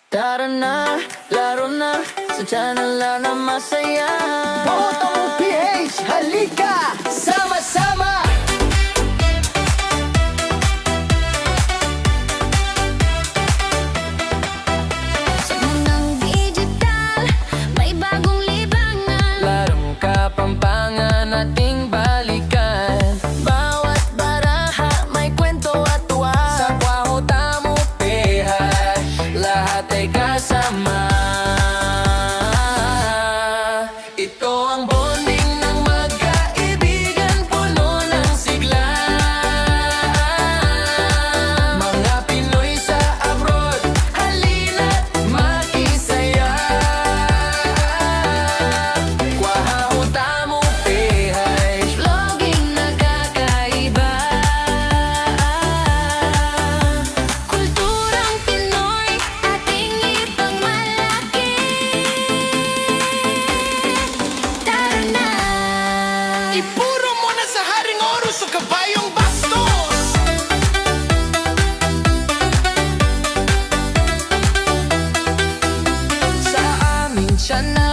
Tara na, laro na, sa channel na masaya. Boto mo PH, halika! Sama-sama! Sa mundang digital, may bagong libangan. Larong Kapampangan ating balikan. Bawat baraha may kwento at tuwa. Sa Kwaho Tamo PH, lahat ay kasama. Ito ang bonding ng magkaibigan, puno ng sigla. Mga Pinoy sa abroad, halina't makisaya. Kwaho Tamo PH, Vlogging nakakaiba. Kulturang Pinoy, ating ipagmalaki. Tara na! Ipuro mo na sa Haring Horus o Kabayong Bastos! sa aming tiyan na